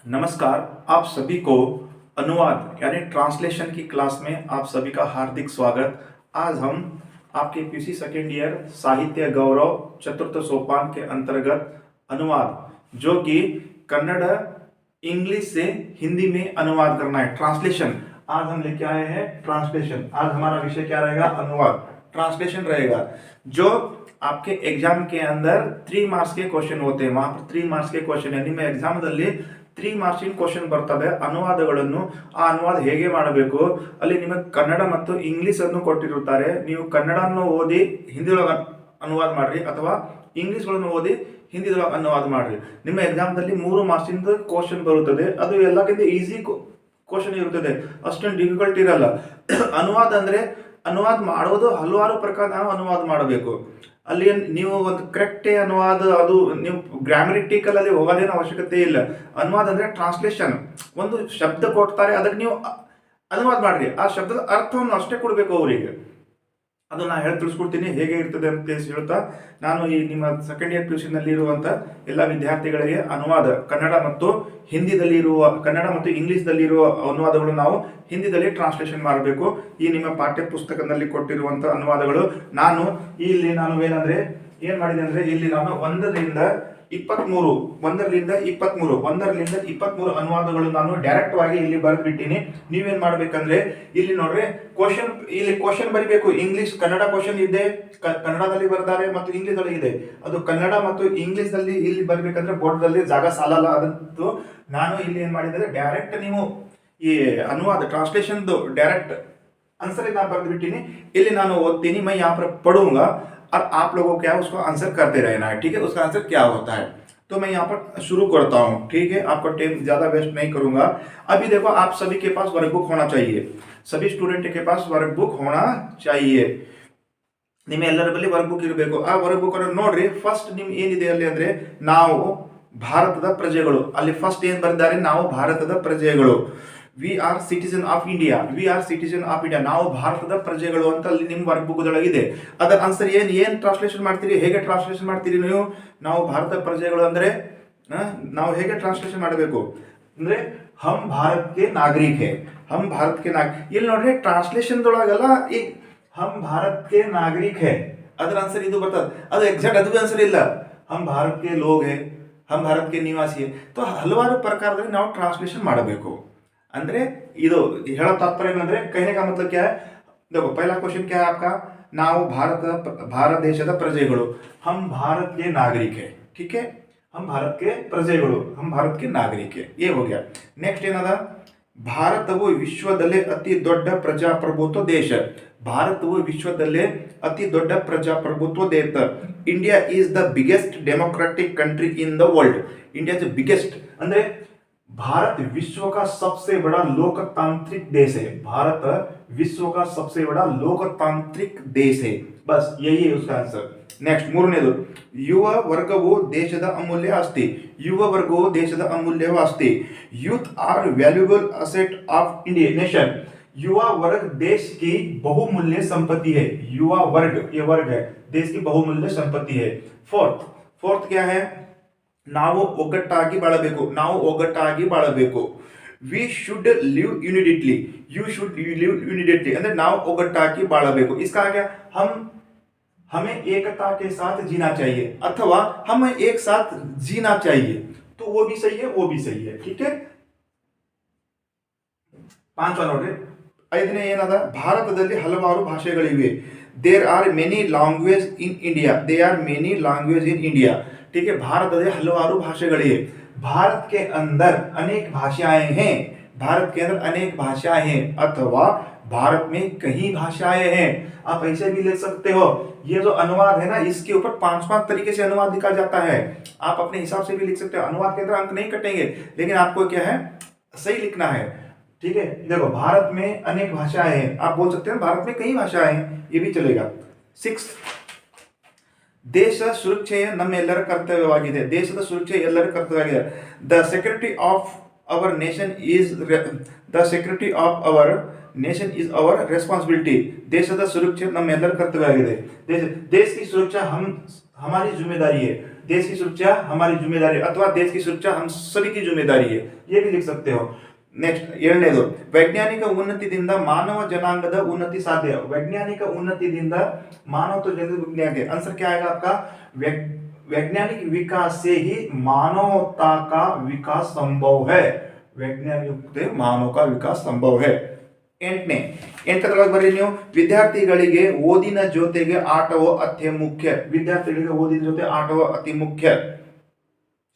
नमस्कार। आप सभी को अनुवाद यानी ट्रांसलेशन की क्लास में आप सभी का हार्दिक स्वागत। आज हम आपके पीसी सेकेंड ईयर साहित्य गौरव चतुर्थ सोपान के अंतर्गत अनुवाद जो कि कन्नड़ इंग्लिश से हिंदी में अनुवाद करना है, ट्रांसलेशन। आज हम लेके आए हैं ट्रांसलेशन। आज हमारा विषय क्या रहेगा? अनुवाद, ट्रांसलेशन रहेगा। जो आपके एग्जाम के अंदर 3 मार्क्स के क्वेश्चन होते हैं, वहां पर 3 मार्क्स के क्वेश्चन है। ನಿಮ್ಮ ಎಕ್ಸಾಮದಲ್ಲಿ 3 ಮಾರ್ಕ್ಸಿನ ಕ್ವೆಶ್ಚನ್ ಬರ್ತವೆ ಅನುವಾದಗಳನ್ನು. ಆ ಅನುವಾದ ಹೇಗೆ ಮಾಡಬೇಕು, ಅಲ್ಲಿ ನಿಮಗೆ ಕನ್ನಡ ಮತ್ತು ಇಂಗ್ಲಿಷ್ ಅನ್ನು ಕೊಟ್ಟಿರುತ್ತಾರೆ. ನೀವು ಕನ್ನಡವನ್ನು ಓದಿ ಹಿಂದಿಯೊಳಗೆ ಅನುವಾದ ಮಾಡ್ರಿ ಅಥವಾ ಇಂಗ್ಲಿಷ್ಗಳನ್ನು ಓದಿ ಹಿಂದಿಯೊಳಗೆ ಅನುವಾದ ಮಾಡ್ರಿ. ನಿಮ್ಮ ಎಕ್ಸಾಮ್ದಲ್ಲಿ 3 ಮಾರ್ಕ್ಸಿಂದ ಕ್ವೆಶ್ಚನ್ ಬರುತ್ತದೆ. ಅದು ಎಲ್ಲಕ್ಕಿಂತ ಈಸಿ ಕ್ವೆಶ್ಚನ್ ಇರುತ್ತದೆ, ಅಷ್ಟೊಂದು ಡಿಫಿಕಲ್ಟ್ ಇರಲ್ಲ. ಅನುವಾದ ಅಂದ್ರೆ ಅನುವಾದ ಮಾಡೋದು ಹಲವಾರು ಪ್ರಕಾರ ನಾವು ಅನುವಾದ ಮಾಡಬೇಕು. ಅಲ್ಲಿ ನೀವು ಒಂದು ಕರೆಕ್ಟ್ ಅನುವಾದ, ಅದು ನೀವು ಗ್ರಾಮರಿಟಿಕಲ್ ಅಲ್ಲಿ ಹೋಗೋದೇನು ಅವಶ್ಯಕತೆ ಇಲ್ಲ. ಅನುವಾದ ಅಂದ್ರೆ ಟ್ರಾನ್ಸ್ಲೇಷನ್. ಒಂದು ಶಬ್ದ ಕೊಡ್ತಾರೆ, ಅದಕ್ಕೆ ನೀವು ಅನುವಾದ ಮಾಡ್ರಿ. ಆ ಶಬ್ದದ ಅರ್ಥವನ್ನು ಅಷ್ಟೇ ಕೊಡಬೇಕು ಅವರಿಗೆ. ಅದು ನಾನು ಹೇಳಿ ತಿಳಿಸ್ಕೊಡ್ತೀನಿ ಹೇಗೆ ಇರ್ತದೆ ಅಂತ ಹೇಳ್ತಾ, ನಾನು ಈ ನಿಮ್ಮ ಸೆಕೆಂಡ್ ಇಯರ್ PUC ನಲ್ಲಿ ಇರುವಂತ ಎಲ್ಲ ವಿದ್ಯಾರ್ಥಿಗಳಿಗೆ ಅನುವಾದ ಕನ್ನಡ ಮತ್ತು ಹಿಂದಿದಲ್ಲಿ ಇರುವ, ಕನ್ನಡ ಮತ್ತು ಇಂಗ್ಲಿಷ್ದಲ್ಲಿ ಇರುವ ಅನುವಾದಗಳು ನಾವು ಹಿಂದಿದಲ್ಲಿ ಟ್ರಾನ್ಸ್ಲೇಷನ್ ಮಾಡಬೇಕು. ಈ ನಿಮ್ಮ ಪಾಠ್ಯ ಪುಸ್ತಕದಲ್ಲಿ ಕೊಟ್ಟಿರುವಂತ ಅನುವಾದಗಳು ನಾನು ಏನಂದ್ರೆ ಏನ್ ಮಾಡಿದೆ ಅಂದ್ರೆ, ಇಲ್ಲಿ ನಾನು 1ರಿಂದ 23 ಅನುವಾದಗಳು ನಾನು ಡೈರೆಕ್ಟ್ ಆಗಿ ಇಲ್ಲಿ ಬರೆದ್ಬಿಟ್ಟಿನಿ. ನೀವೇನ್ ಮಾಡ್ಬೇಕಂದ್ರೆ ಇಲ್ಲಿ ನೋಡ್ರಿ, ಕ್ವಶನ್ ಬರಿಬೇಕು. ಇಂಗ್ಲಿಷ್ ಕನ್ನಡ ಕ್ವಶನ್ ಇದೆ, ಕನ್ನಡದಲ್ಲಿ ಬರ್ತಾರೆ ಮತ್ತು ಇಂಗ್ಲಿಷ್ ಅಲ್ಲಿ ಇದೆ. ಅದು ಕನ್ನಡ ಮತ್ತು ಇಂಗ್ಲಿಷ್ ದಲ್ಲಿ ಇಲ್ಲಿ ಬರ್ಬೇಕಂದ್ರೆ ಬೋರ್ಡ್ದಲ್ಲಿ ಜಾಗ ಸಾಲಲ್ಲ. ಅದಂತೂ ನಾನು ಇಲ್ಲಿ ಏನ್ ಮಾಡಿದ್ರೆ, ಡೈರೆಕ್ಟ್ ನೀವು ಈ ಅನುವಾದ ಟ್ರಾನ್ಸ್ಲೇಷನ್ ಡೈರೆಕ್ಟ್ आंसर ना बर्द बिटिनी. इल्ली नानु ओद्तीनी, मैं यहाँ पर पढ़ूंगा और आप लोगों को क्या उसको आंसर करते रहना है. ठीक है, उसका आंसर क्या होता है. तो मैं यहाँ पर शुरू करता हूँ. ठीक है, आपका टाइम ज्यादा वेस्ट नहीं करूंगा. अभी देखो, आप सभी के पास वर्कबुक होना चाहिए. सभी स्टूडेंट के पास वर्कबुक होना चाहिए. ನಿಮ್ಮ ಎಲ್ಲರ ಬಳಿ ವರ್ಕ್ಬುಕ್ ಇರಬೇಕು. ಆ ವರ್ಕ್ಬುಕ್ ಅನ್ನು ನೋಡ್ರಿ. ಫಸ್ಟ್ ನಿಮ್ ಏನಿದೆ ಅಲ್ಲಿ ಅಂದ್ರೆ, ನಾವು ಭಾರತದ ಪ್ರಜೆಗಳು. ಅಲ್ಲಿ ಫಸ್ಟ್ ಏನ್ ಬರೆದಿದ್ದಾರೆ, ನಾವು ಭಾರತದ ಪ್ರಜೆಗಳು. We are citizen of India. ನಾವು ಭಾರತದ ಪ್ರಜೆಗಳು ಅಂತ ಅಲ್ಲಿ ನಿಮ್ಮ ವರ್ಕ್ಬುಕ್ ಒಳಗಿದೆ. ಅದರ ಆನ್ಸರ್ ಏನ್ ಟ್ರಾನ್ಸ್ಲೇಷನ್ ಮಾಡ್ತೀರಿ, ಹೇಗೆ ಟ್ರಾನ್ಸ್ಲೇಷನ್ ಮಾಡ್ತೀರಿ ನೀವು? ನಾವು ಭಾರತ ಪ್ರಜೆಗಳು ಅಂದ್ರೆ ನಾವು ಹೇಗೆ ಟ್ರಾನ್ಸ್ಲೇಷನ್ ಮಾಡಬೇಕು ಅಂದ್ರೆ, ಹಮ್ ಭಾರತ್ ಕೆ ನಾಗರಿಕ್ ಹೇ. ಇಲ್ಲಿ ನೋಡ್ರಿ, ಟ್ರಾನ್ಸ್ಲೇಷನ್ ಒಳಗೆಲ್ಲ ಈ ಹಮ್ ಭಾರತ್ ಕೆ ನಾಗರಿಕ್ ಹೇ ಅದರ ಆನ್ಸರ್ ಇದು ಬರ್ತದೆ. ಅದು ಎಕ್ಸಾಕ್ಟ್ ಅದು ಆನ್ಸರ್ ಇಲ್ಲ. ಹಮ್ ಭಾರತ್ ಕೆ ಲೋಗ್ ಹೇ, ಹಮ್ ಭಾರತ್ ಕೆ ನಿವಾಸಿ ಹೇ. तो ಹಲವಾರು ಪ್ರಕಾರದಲ್ಲಿ ನಾವು ಟ್ರಾನ್ಸ್ಲೇಷನ್ ಮಾಡಬೇಕು. ಅಂದ್ರೆ ಇದು ಹೇಳೋ ತಾತ್ಪರ್ಯ ಏನಂದ್ರೆ, कहने का मतलब क्या है? देखो, पहला क्वेश्चन क्या है आपका, ನಾವು ಭಾರತ ದೇಶದ ಪ್ರಜೆಗಳು. हम भारत के नागरिक है. ठीक है, हम भारत के ಪ್ರಜೆಗಳು, हम भारत के नागरिक है. ये हो गया. नेक्स्ट ಏನದ, ಭಾರತವು ವಿಶ್ವದಲ್ಲೇ ಅತಿ ದೊಡ್ಡ ಪ್ರಜಾಪ್ರಭುತ್ವ ದೇಶ. ಭಾರತವು ವಿಶ್ವದಲ್ಲೇ ಅತಿ ದೊಡ್ಡ ಪ್ರಜಾಪ್ರಭುತ್ವ ದೇಶ. India is the biggest democratic country in the world. India जो बिगेस्ट ಅಂದ್ರೆ भारत विश्व का सबसे बड़ा लोकतांत्रिक देश है. भारत विश्व का सबसे बड़ा लोकतांत्रिक देश है. बस यही है उसका आंसर. नेक्स्ट, ಮೂರನೇದು, ಯುವ ವರ್ಗವು ದೇಶದ ಅಮೂಲ್ಯ ಆಸ್ತಿ. Youth are valuable asset of India nation. युवा वर्ग देश की बहुमूल्य संपत्ति है. युवा वर्ग, ये वर्ग है, देश की बहुमूल्य संपत्ति है. फोर्थ क्या है, ನಾವು ಒಗ್ಗಟ್ಟಾಗಿ ಬಾಳಬೇಕು. We should live unitedly. You should live unitedly ಅಂದ್ರೆ ನಾವು ಒಗ್ಗಟ್ಟಾಗಿ ಬಾಳಬೇಕು. इसका क्या, हमें एकता के साथ जीना चाहिए अथवा हमें एक साथ जीना चाहिए. तो वो भी सही है, वो भी सही है. ठीक है. 5वा ನೋಡ್ರಿ. 5ನೇ ಏನದ, ಭಾರತದಲ್ಲಿ ಹಲವಾರು ಭಾಷೆಗಳಿವೆ. There are many language in India. ठीक है, ಭಾರತದಲ್ಲಿ ಹಲವಾರು ಭಾಷೆಗಳಿವೆ. भारत के अंदर अनेक भाषाएं हैं अथवा भारत में कई भाषाएं हैं. आप ऐसे भी लिख सकते हो. ये जो अनुवाद है ना, इसके ऊपर 5 तरीके से अनुवाद लिखा जाता है. आप अपने हिसाब से भी लिख सकते हो. अनुवाद के अंदर अंक नहीं कटेंगे, लेकिन आपको क्या है, सही लिखना है. ठीक है, देखो, भारत में अनेक भाषाएं हैं. आप बोल सकते हैं भारत में कई भाषाएं हैं, ये भी चलेगा. 6, ದೇಶ ಸುರಕ್ಷೆಯ ನಮ್ಮೆಲ್ಲರ ಕರ್ತವ್ಯವಾಗಿದೆ. ದೇಶದ ಸುರಕ್ಷೆ ಎಲ್ಲರ ಕರ್ತವ್ಯವಾಗಿದೆ. The security of our nation is our responsibility. ದೇಶದ ಸುರಕ್ಷೆ ನಮ್ಮೆಲ್ಲರ ಕರ್ತವ್ಯವಾಗಿದೆ. देश की सुरक्षा हमारी जिम्मेदारी है. देश की सुरक्षा हमारी जिम्मेदारी अथवा देश की सुरक्षा हम सभी की जिम्मेदारी है, ये भी लिख सकते हो। नेक्स्ट ಎರಡನೇದು ವೈಜ್ಞಾನಿಕ ಉನ್ನತಿಯಿಂದ ಮಾನವ ಜನಾಂಗದ उन्नति साध्य। वैज्ञानिक उन्नतिಯಿಂದ मानव तो जैसे विज्ञान के आंसर क्या आएगा आपका वैज्ञानिक विकास से ही मानवता का विकास संभव है। वैज्ञानिक मानव का विकास संभव है। ಎಂಟನೇ ಬರೀ ನೀವು ವಿದ್ಯಾರ್ಥಿಗಳಿಗೆ ಓದಿನ ಜೊತೆಗೆ ಆಟವು ಅತಿ ಮುಖ್ಯ। ವಿದ್ಯಾರ್ಥಿಗಳಿಗೆ ಓದಿನ ಜೊತೆ ಆಟವು ಅತಿ ಮುಖ್ಯ।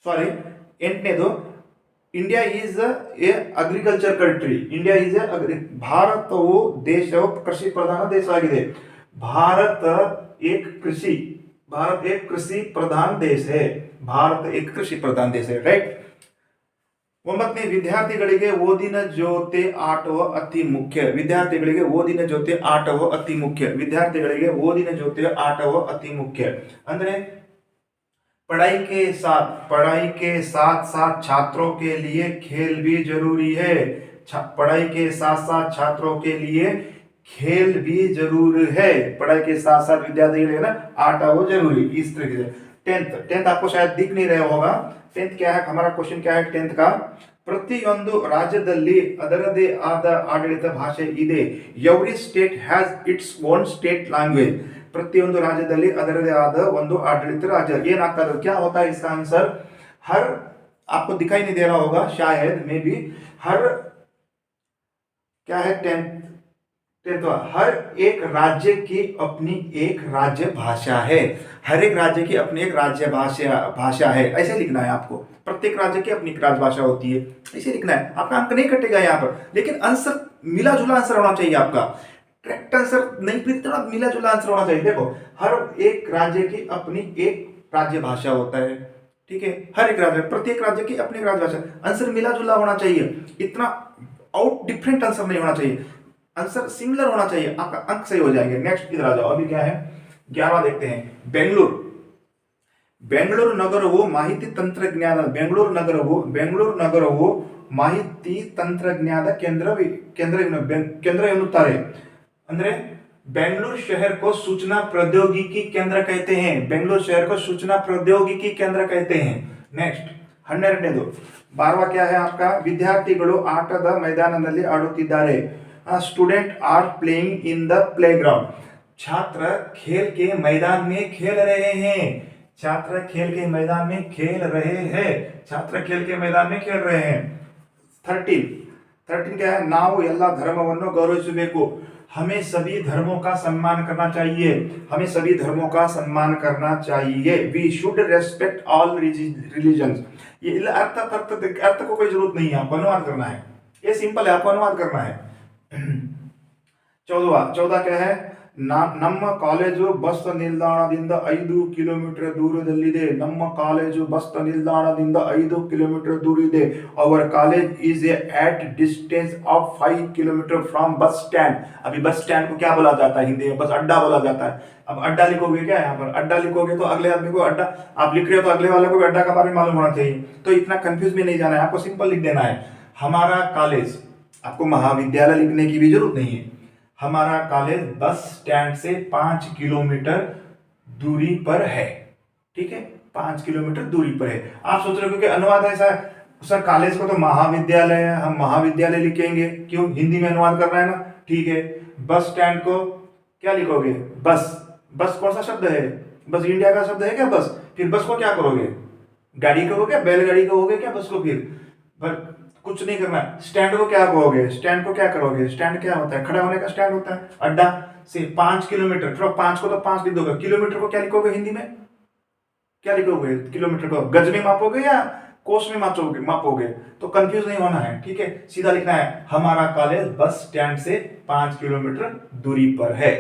ಸಾರಿ ಎಂಟನೇದು India is a agriculture country. India is a ಭಾರತವು ದೇಶವು ಕೃಷಿ ಪ್ರಧಾನ ದೇಶ ಆಗಿದೆ। भारत एक कृषि प्रधान देश है। भारत एक कृषि प्रधान देश है, राइट। ಒಂಬತ್ತನೇ ವಿದ್ಯಾರ್ಥಿಗಳಿಗೆ ಓದಿನ ಜೊತೆ ಆಟವು ಅತಿ ಮುಖ್ಯ। ವಿದ್ಯಾರ್ಥಿಗಳಿಗೆ ಓದಿನ ಜೊತೆ ಆಟವು ಅತಿ ಮುಖ್ಯ। ವಿದ್ಯಾರ್ಥಿಗಳಿಗೆ ಓದಿನ ಜೊತೆ ಆಟವು ಅತಿ ಮುಖ್ಯ ಅಂದ್ರೆ पढ़ाई के साथ साथ छात्रों के लिए खेल भी जरूरी है। पढ़ाई के साथ साथ छात्रों के लिए खेल भी जरूरी है। पढ़ाई के साथ साथ विद्यार्थी के लिए ना आटा वो जरूरी। इस तरीके से टेंथ आपको शायद दिख नहीं रहा होगा। टेंथ क्या है, हमारा क्वेश्चन क्या है टेंथ का, ಪ್ರತಿಯೊಂದು ರಾಜ್ಯದಲ್ಲಿ ಅದರದೇ ಆದ ಆಡಳಿತ ಭಾಷೆ ಇದೆ। Every state has its own state language. ಪ್ರತಿಯೊಂದು ರಾಜ್ಯದಲ್ಲಿ ಅದರದೇ ಆದ ಒಂದು ಆಡಳಿತ राज्य। ಏನಾಗ್ತಾ है, क्या होता है इसका आंसर, हर आपको दिखाई नहीं दे रहा होगा शायद मे बी, हर क्या है टेंथ हर एक राज्य की अपनी एक राज्य भाषा है। हर एक राज्य की अपनी एक राज्य भाषा है, ऐसे लिखना है आपको। प्रत्येक राज्य की अपनी राजभाषा होती है, ऐसे लिखना है। आपका अंक नहीं कटेगा यहाँ पर, लेकिन आंसर मिला जुला आंसर होना चाहिए आपका। करेक्ट आंसर नहीं, फिर थोड़ा मिला जुला आंसर होना चाहिए। देखो हर एक राज्य की अपनी एक राज्य भाषा होता है, ठीक है। हर एक राज्य, प्रत्येक राज्य की अपनी राजभाषा, आंसर मिला जुला होना चाहिए। इतना आउट डिफरेंट आंसर नहीं होना चाहिए, आंसर सिमिलर होना चाहिए, आपका अंक सही हो जाएंगे। नेक्स्ट इधर आ जाओ, अभी क्या है 11 देखते हैं। ಬೆಂಗಳೂರು ನಗರವು ಮಾಹಿತಿ ತಂತ್ರಜ್ಞಾನ ಬೆಂಗಳೂರು ನಗರವು ಮಾಹಿತಿ ತಂತ್ರಜ್ಞಾನದ ಕೇಂದ್ರ ಎನ್ನುತ್ತಾರೆ। ಅಂದ್ರೆ बेंगलुरु शहर को सूचना प्रौद्योगिकी केंद्र कहते हैं। बेंगलुरु शहर को सूचना प्रौद्योगिकी केंद्र कहते हैं। नेक्स्ट 12ನೇದು 12वां क्या है आपका, ವಿದ್ಯಾರ್ಥಿಗಳು ಆಟದ ಮೈದಾನದಲ್ಲಿ ಆಡುತ್ತಿದ್ದಾರೆ। Student are playing in the playground. छात्र खेल के मैदान में खेल रहे हैं। छात्र खेल के मैदान में खेल रहे हैं। छात्र खेल के मैदान में खेल रहे हैं। 13 क्या है, ನಾವು ಎಲ್ಲ ಧರ್ಮವನ್ನು ಗೌರವಿಸಬೇಕು। हमें सभी धर्मों का सम्मान करना चाहिए। हमें सभी धर्मों का सम्मान करना चाहिए। We should respect all religions. ये अर्थ को कोई जरूरत नहीं है, आपको अनुवाद करना है। ये सिंपल है, आपको अनुवाद करना है। 14 क्या है, ನಮ್ಮ ಕಾಲೇಜು ಬಸ್ ನಿಲ್ದಾಣದಿಂದ 5 ಕಿಲೋಮೀಟರ್ ದೂರದಲ್ಲಿದೆ। ನಮ್ಮ ಕಾಲೇಜು ಬಸ್ ನಿಲ್ದಾಣದಿಂದ 5 ಕಿಲೋಮೀಟರ್ दूर ಇದೆ। Our college is at distance of 5 kilometre from bus stand. अभी बस स्टैंड को क्या बोला जाता है हिंदी में, बस अड्डा बोला जाता है। अब अड्डा लिखोगे क्या, यहाँ पर अड्डा लिखोगे तो अगले आदमी को अड्डा, आप लिख रहे हो तो अगले वाले को भी अड्डा का बारे में मालूम होना चाहिए। तो इतना कंफ्यूज में नहीं जाना है, आपको सिंपल लिख देना है हमारा कॉलेज। आपको महाविद्यालय लिखने की भी जरूरत नहीं है। हमारा कॉलेज बस स्टैंड से 5 किलोमीटर दूरी पर है, ठीक है, 5 किलोमीटर दूरी पर है। आप सोच रहे हो कि अनुवाद ऐसा है, सर कॉलेज को तो महाविद्यालय है, हम महाविद्यालय लिखेंगे, क्यों, हिंदी में अनुवाद करना है ना, ठीक है। बस स्टैंड को क्या लिखोगे, बस। बस कौन सा शब्द है, बस इंडिया का शब्द है क्या बस। फिर बस को क्या करोगे, गाड़ी कहोगे, बैलगाड़ी कहोगे क्या बस को, फिर कुछ नहीं करना। स्टैंड को क्या कहोगे, स्टैंड को क्या करोगे, स्टैंड क्या होता है, खड़ा होने का स्टैंड होता है। अड्डा से 5 किलोमीटर, चलो 5 को तो 5 लिख दोगे, किलोमीटर को क्या लिखोगे हिंदी में, क्या लिखोगे, किलोमीटर को गज में मापोगे या कोस में मापोगे, तो कंफ्यूज नहीं होना है, ठीक है। सीधा लिखना है हमारा कॉलेज बस स्टैंड से 5 किलोमीटर दूरी पर है।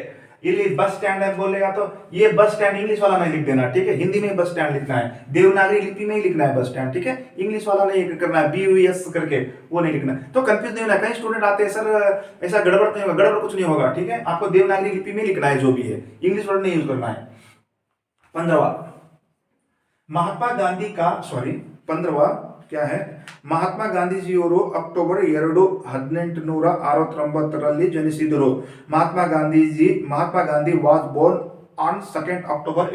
ये बस स्टैंड है बोलेगा तो ये बस स्टैंड इंग्लिश वाला नहीं लिख देना, ठीक है, हिंदी में बस स्टैंड लिखना है, देवनागरी लिपि में ही लिखना है बस स्टैंड, ठीक है, इंग्लिश वाला नहीं करना है BUS करके, वो नहीं लिखना। तो कंफ्यूज नहीं होना। कई स्टूडेंट आते हैं सर ऐसा गड़बड़ नहीं होगा, गड़बड़ कुछ नहीं होगा, ठीक है, आपको देवनागरी लिपि में लिखना है जो भी है, इंग्लिश वर्ड नहीं यूज करना है। 15वां महात्मा गांधी का 15वां क्या है, ಮಹಾತ್ಮ ಗಾಂಧೀಜಿಯವರು ಅಕ್ಟೋಬರ್ 2, 1869 ರಲ್ಲಿ ಜನಿಸಿದರು। Mahatma Gandhi was born on 2 अक्टूबर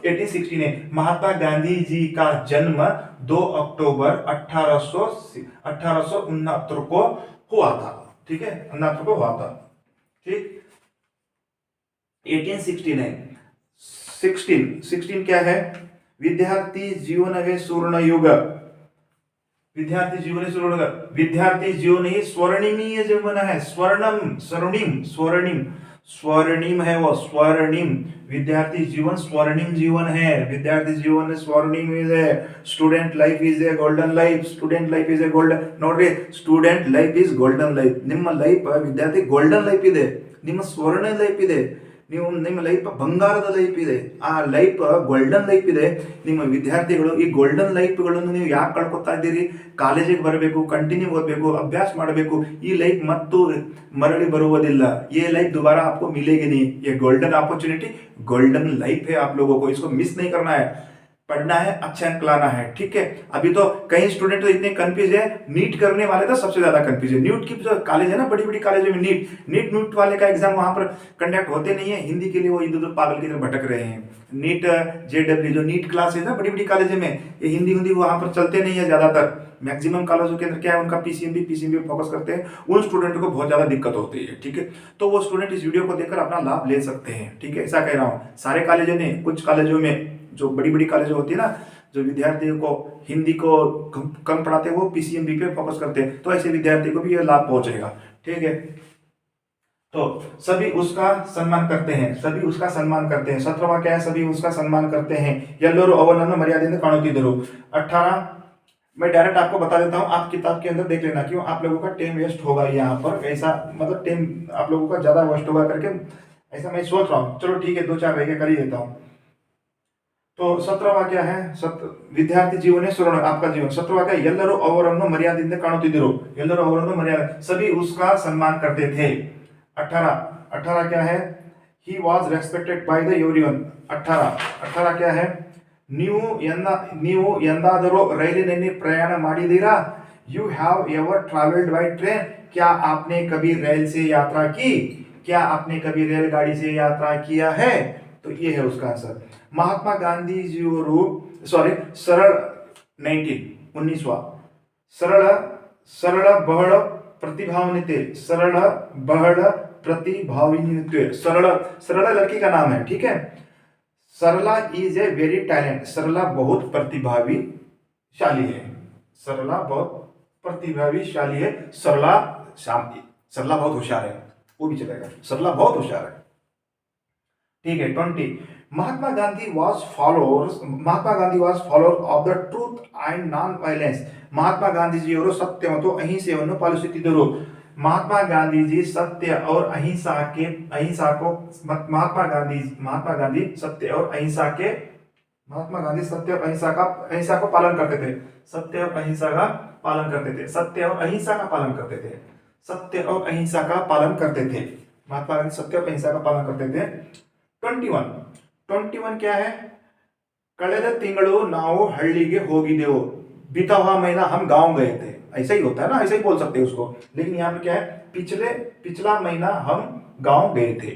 1869। महात्मा गांधी जी का जन्म 2 अक्टूबर 1869 को हुआ था। ठीक है, 69 को हुआ था। ठीक, 1869। 16 क्या है? विद्यार्थी जीवन है स्वर्ण युग। विद्यार्थी जीवन विद्यार्थी जीवन ही स्वर्णिमीय जीवन है। स्वर्णिम है वो, स्वर्णिम। विद्यार्थी जीवन स्वर्णिम जीवन है। विद्यार्थी जीवन स्वर्णिम है। Student life is a golden life. Student life is a golden, ನೋಡ್ರಿ, student life is golden life. ನಿಮ್ಮ ಲೈಫ್ ವಿದ್ಯಾರ್ಥಿ ಗೋಲ್ಡನ್ ಲೈಫ್ ಇದೆ, ನಿಮ್ಮ ಸ್ವರ್ಣ ಲೈಫ್ ಇದೆ, ನಿಮ್ಮ ಲೈಫ್ ಬಂಗಾರದ ಲೈಫ್ ಇದೆ. ಆ ಲೈಫ್ ಗೋಲ್ಡನ್ ಲೈಫ್ ಇದೆ. ನಿಮ್ಮ ವಿದ್ಯಾರ್ಥಿಗಳು ಈ ಗೋಲ್ಡನ್ ಲೈಫ್ಗಳನ್ನು ನೀವು ಯಾಕೆ ಕಳ್ಕೊತಾ ಇದ್ದೀರಿ? ಕಾಲೇಜಿಗೆ ಬರಬೇಕು, ಕಂಟಿನ್ಯೂ ಓದಬೇಕು, ಅಭ್ಯಾಸ ಮಾಡಬೇಕು. ಈ ಲೈಫ್ ಮತ್ತು ಮರಳಿ ಬರುವುದಿಲ್ಲ. ये लाइफ दोबारा आपको मिलेगी नहीं. ये गोल्डन अपॉर्चुनिटी, गोल्डन लाइफ है आप लोगों को. इसको मिस नहीं करना है. पढ़ना है, अच्छा अंक लाना है. ठीक है, अभी तो कई स्टूडेंट तो इतने कंफ्यूज है. नीट करने वाले तो सबसे ज्यादा कंफ्यूज है. नीट की जो कॉलेज है ना, बड़ी बड़ी कॉलेजों में नीट वाले का एग्जाम वहां पर कंडक्ट होते नहीं है. हिंदी के लिए वो इधर उधर पागल की तरह भटक रहे हैं. नीट JW जो नीट क्लास है ना बड़ी बड़ी कॉलेज में, ये हिंदी वहां पर चलते नहीं है ज्यादातर. मैक्सिमम कॉलेजों के अंदर क्या है, उनका पीसीएमबी फोकस करते हैं. उन स्टूडेंट को बहुत ज्यादा दिक्कत होती है. ठीक है, तो वो स्टूडेंट इस वीडियो को देखकर अपना लाभ ले सकते हैं. ठीक है, ऐसा कह रहा हूँ. सारे कॉलेजों में, कुछ कॉलेजों में जो बड़ी बड़ी कॉलेज होती है ना, जो विद्यार्थियों को हिंदी को कम पढ़ाते हैं, वो पीसीएमबी पे फोकस करते हैं. तो ऐसे विद्यार्थी को भी ये लाभ पहुंचेगा. ठीक है, तो सभी उसका सम्मान करते हैं. 17वां क्या है? सभी उसका सम्मान करते हैं. ಎಲ್ಲರೂ ಅವನನ್ನು ಮರ್ಯಾದೆಯಿಂದ ಕಾಣುತ್ತಿದ್ದರು. 18 मैं डायरेक्ट आपको बता देता हूँ, आप किताब के अंदर देख लेना. क्यों आप लोगों का टाइम वेस्ट होगा यहाँ पर. ऐसा मतलब टाइम आप लोगों का ज्यादा वेस्ट होगा करके ऐसा मैं सोच रहा हूँ. चलो ठीक है, 2-4 रह कर ही देता हूँ. तो 17वां क्या है? विद्यार्थी जीवन है स्वर्ण आपका जीवन. 17वां क्या? ಎಲ್ಲರೂ ಅವರನ್ನು ಮರ್ಯಾದೆಯಿಂದ ಕಾಣುತ್ತಿದ್ದರು. ಎಲ್ಲರೂ ಅವರನ್ನು ಮರ್ಯಾದೆ, सभी उसका सम्मान करते थे. 18 क्या है? he was respected by the everyone. 18 क्या है? ನೀವು ಎಂದಾದರೂ ರೈಲಿನಲ್ಲಿ ಪ್ರಯಾಣ ಮಾಡಿದ್ದೀರಾ? You have ever travelled by train. क्या आपने कभी रेल से यात्रा की? क्या आपने कभी रेलगाड़ी से यात्रा किया है? तो ये है उसका आंसर. महात्मा गांधी जी सरल 19वां सरल बहಳ प्रतिभावान्वित. सरला लड़की का नाम है. ठीक है, सरला इज ए वेरी टैलेंट. सरला बहुत प्रतिभाशाली है. सरला बहुत प्रतिभाशाली है. सरला बहुत होशियार है, वो भी चलेगा. सरला बहुत होशियार है. ठीक है. 20 Mahatma Gandhi was followers of the truth and non-violence. महात्मा गांधीजिಯವರು सत्य ಮತ್ತು ಅಹಿಂಸೆಯನ್ನು ಪಾಲಿಸುತ್ತಿದ್ದರು. महात्मा गांधी जी सत्य और अहिंसा को महात्मा गांधी सत्य और अहिंसा का पालन करते थे. सत्य और अहिंसा का पालन करते थे. महात्मा गांधी सत्य और अहिंसा का पालन करते थे. 21 क्या है? ಕಳೆದ ತಿಂಗಳು ನಾವು ಹಳ್ಳಿಗೆ ಹೋಗಿದ್ದೆವು. बीता हुआ महीना हम गांव गए थे. ऐसा ही होता है ना, ऐसा ही बोल सकते हैं उसको. लेकिन यहाँ पे क्या है? पिछला महीना हम गांव गए थे.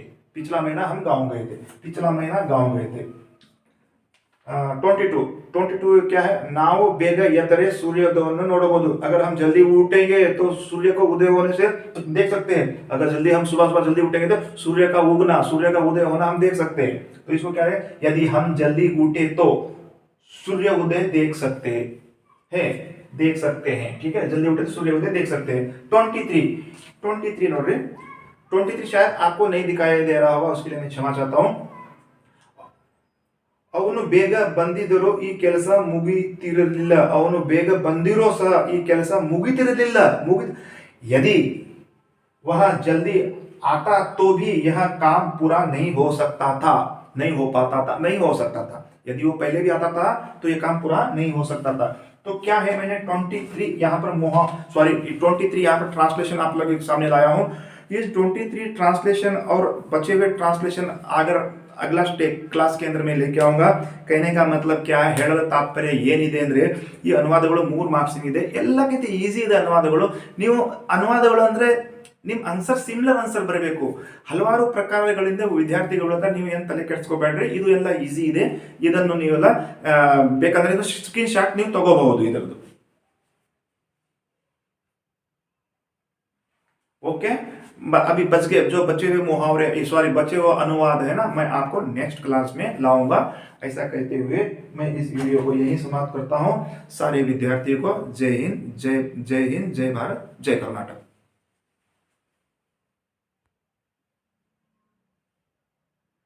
22 क्या है? ನಾವು ಬೇಗ ಎದ್ದರೆ सूर्योदय ನೋಡಬಹುದು. अगर हम जल्दी उठेंगे तो सूर्य को उदय होने से देख सकते हैं. अगर जल्दी हम सुबह जल्दी उठेंगे तो सूर्य का उदय होना हम देख सकते हैं. तो इसको क्या है? यदि हम जल्दी उठे तो सूर्य उदय देख सकते हैं. ठीक है, जल्दी उठे तो सूर्य उदय देख सकते हैं. 23 नोड्री. 23 शायद आपको नहीं दिखाई दे रहा होगा, उसके लिए मैं क्षमा चाहता हूं. ಅವನು ಬೇಗ ಬಂದಿದ್ದರೂ ಈ ಕೆಲಸ ಮುಗಿತಿರಲಿಲ್ಲ. ಅವನು ಬೇಗ ಬಂದಿರೋ ಸಹ ಈ ಕೆಲಸ ಮುಗಿತಿರಲಿಲ್ಲ. यदि वह जल्दी आता तो भी यह काम पूरा नहीं हो सकता था. यदि वो पहले भी आता था तो यह काम पूरा नहीं हो सकता था. तो क्या है? मैंने 23 यहाँ पर 23 यहाँ पर ट्रांसलेशन आप लोगों के सामने लाया हूँ. ये 23 ट्रांसलेशन और बचे हुए ट्रांसलेशन अगला क्लास के अंदर में लेके आऊंगा. कहने का मतलब क्या है? ಹೇಳದ ತಾತ್ಪರ್ಯ ಏನಿದೆ ಅಂದ್ರೆ, ಈ ಅನುವಾದಗಳು 3 ಮಾರ್ಕ್ಸ್ ಇದೆ. ಎಲ್ಲಕ್ಕಿಂತ ಈಸಿ ಇದೆ ಅನುವಾದಗಳು. ನೀವು ಅನುವಾದಗಳು ಅಂದ್ರೆ ನಿಮ್ ಆನ್ಸರ್ ಸಿಮಿಲರ್ ಆನ್ಸರ್ ಬರಬೇಕು. ಹಲವಾರು ಪ್ರಕಾರಗಳಿಂದ ವಿದ್ಯಾರ್ಥಿಗಳ ಹತ್ರ ನೀವು ಏನ್ ತಲೆ ಕೆಡಿಸ್ಕೋಬೇಡ್ರಿ, ಇದು ಎಲ್ಲ ಈಸಿ ಇದೆ. ಇದನ್ನು ನೀವೆಲ್ಲ ಬೇಕಂದ್ರೆ ಇದು ಸ್ಕ್ರೀನ್ ಶಾಟ್ ನೀವು ತಗೋಬಹುದು ಇದರದ್ದು. ओके, अभी बच गए जो बचे हुए मुहावरे, सॉरी बचे हुए अनुवाद है ना, मैं आपको नेक्स्ट क्लास में लाऊंगा। ऐसा कहते हुए मैं इस वीडियो को यहीं समाप्त करता हूं। सारे विद्यार्थियों को जय हिंद, जय हिंद, जय भारत, जय कर्नाटक।